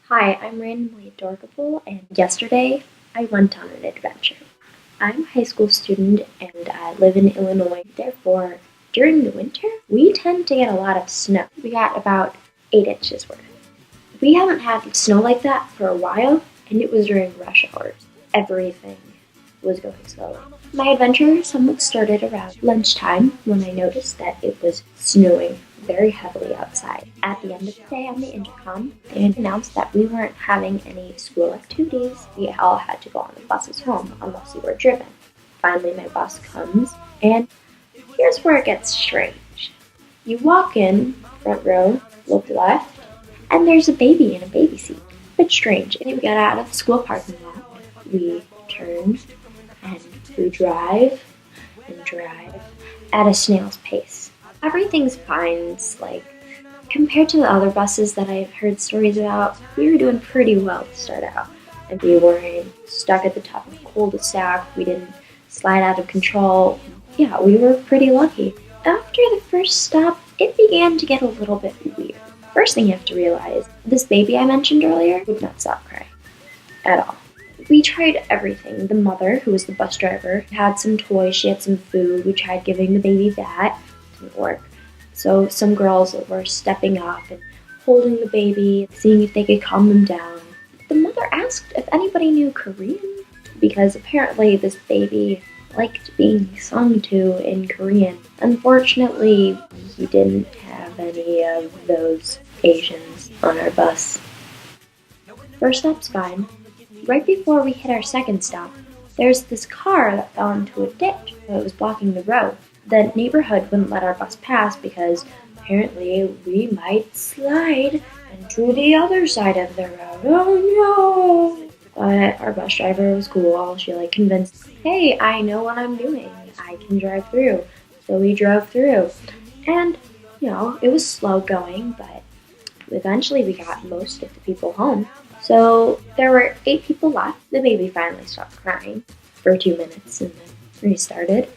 Hi, I'm randomly adorable, and yesterday I went on an adventure. I'm a high school student and I live in Illinois. Therefore, during the winter, we tend to get a lot of snow. We got about 8 inches worth. We haven't had snow like that for a while, and it was during rush hours. Everything was going slowly. My adventure somewhat started around lunchtime when I noticed that it was snowing very heavily outside. At the end of the day on the intercom, they announced that we weren't having any school activities. We all had to go on the buses home unless we were driven. Finally, my bus comes, and here's where it gets strange. You walk in, front row, look left, and there's a baby in a baby seat. Bit strange. And we got out of the school parking lot. We turn and we drive and drive at a snail's pace. Everything's fine. It's like, compared to the other buses that I've heard stories about, we were doing pretty well to start out. And we weren't stuck at the top of the cul-de-sac. We didn't slide out of control. Yeah, we were pretty lucky. After the first stop, it began to get a little bit weird. First thing you have to realize, this baby I mentioned earlier would not stop crying at all. We tried everything. The mother, who was the bus driver, had some toys, she had some food. We tried giving the baby that. It didn't work. So some girls were stepping up and holding the baby, seeing if they could calm them down. The mother asked if anybody knew Korean, because apparently this baby liked being sung to in Korean. Unfortunately, we didn't have any of those Asians on our bus. First stop's fine. Right before we hit our second stop, there's this car that fell into a ditch. It was blocking the road. The neighborhood wouldn't let our bus pass because apparently we might slide into the other side of the road. Oh no! But our bus driver was cool. She convinced, hey, I know what I'm doing. I can drive through. So we drove through. And, it was slow going, but eventually we got most of the people home. So there were 8 people left. The baby finally stopped crying for 2 minutes and then restarted.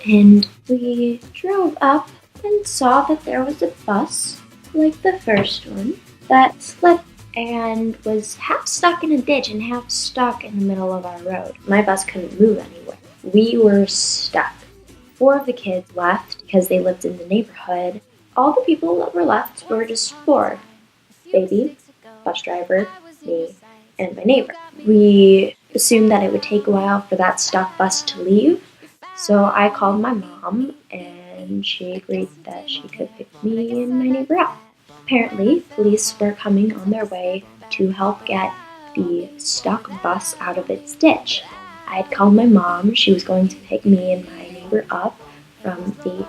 And we drove up and saw that there was a bus, like the first one, that slipped and was half stuck in a ditch and half stuck in the middle of our road. My bus couldn't move anywhere. We were stuck. 4 of the kids left because they lived in the neighborhood. All the people that were left were just 4. Baby, bus driver, me, and my neighbor. We assumed that it would take a while for that stuck bus to leave, so I called my mom, and she agreed that she could pick me and my neighbor up. Apparently, police were coming on their way to help get the stuck bus out of its ditch. I had called my mom. She was going to pick me and my neighbor up from the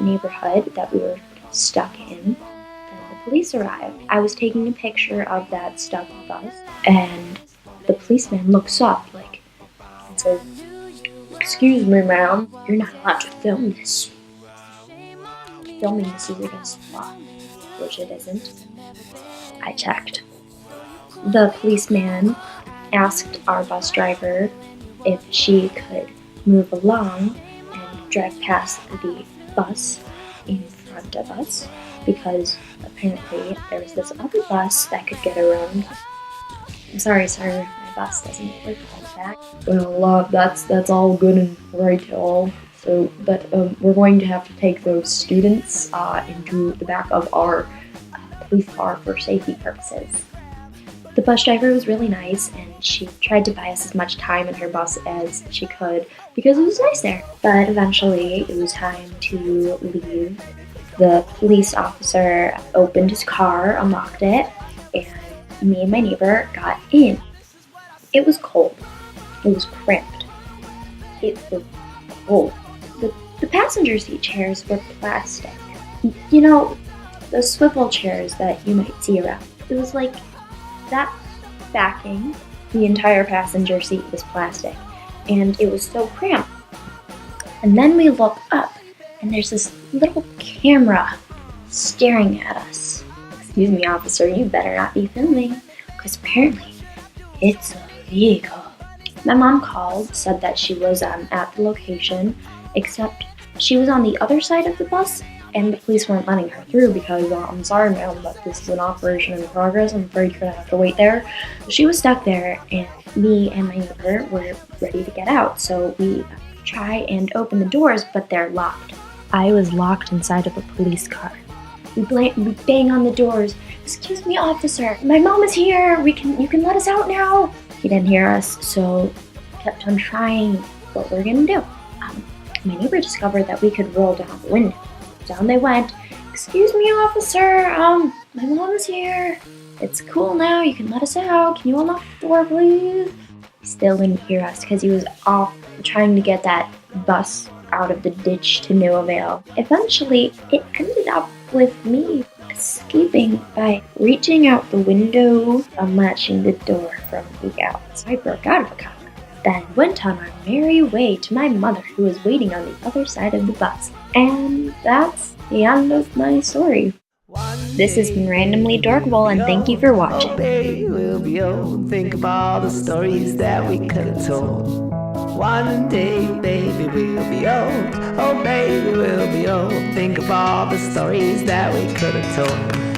neighborhood that we were stuck in. The police arrived. I was taking a picture of that stuck bus, and the policeman looks up and says, "Excuse me, ma'am, you're not allowed to film this. Filming this is against the law," which it isn't. I checked. The policeman asked our bus driver if she could move along and drive past the bus in front of us, because apparently there was this other bus that could get around. I'm sorry, sir, my bus doesn't work like that. Well, that's all good and right, all. But we're going to have to take those students into the back of our police car for safety purposes. The bus driver was really nice, and she tried to buy us as much time in her bus as she could because it was nice there. But eventually, it was time to leave. The police officer opened his car, unlocked it, and me and my neighbor got in. It was cold. It was cramped. It was cold. The passenger seat chairs were plastic. The swivel chairs that you might see around. It was like that backing. The entire passenger seat was plastic, and it was so cramped. And then we look up, and there's this little camera staring at us. Excuse me, officer, you better not be filming, because apparently it's illegal. My mom called, said that she was at the location, except she was on the other side of the bus, and the police weren't letting her through because, I'm sorry ma'am, but this is an operation in progress. I'm afraid you're gonna have to wait there. She was stuck there, and me and my neighbor were ready to get out, so we try and open the doors, but they're locked. I was locked inside of a police car. We bang on the doors. Excuse me, officer, my mom is here. You can let us out now. He didn't hear us, so kept on trying what we're gonna do. My neighbor discovered that we could roll down the window. Down they went. Excuse me, officer, my mom is here. It's cool now, you can let us out. Can you unlock the door, please? He still didn't hear us because he was off trying to get that bus out of the ditch to no avail. Eventually, it ended up with me escaping by reaching out the window, unlatching the door from the outside. I broke out of the car, then went on our merry way to my mother, who was waiting on the other side of the bus. And that's the end of my story. This has been Randomly Dorkable, and thank you for watching. Oh, baby, we'll be old. Think of all the stories that we could have told. One day, baby, we'll be old. Oh, baby, we'll be old. Think of all the stories that we could have told.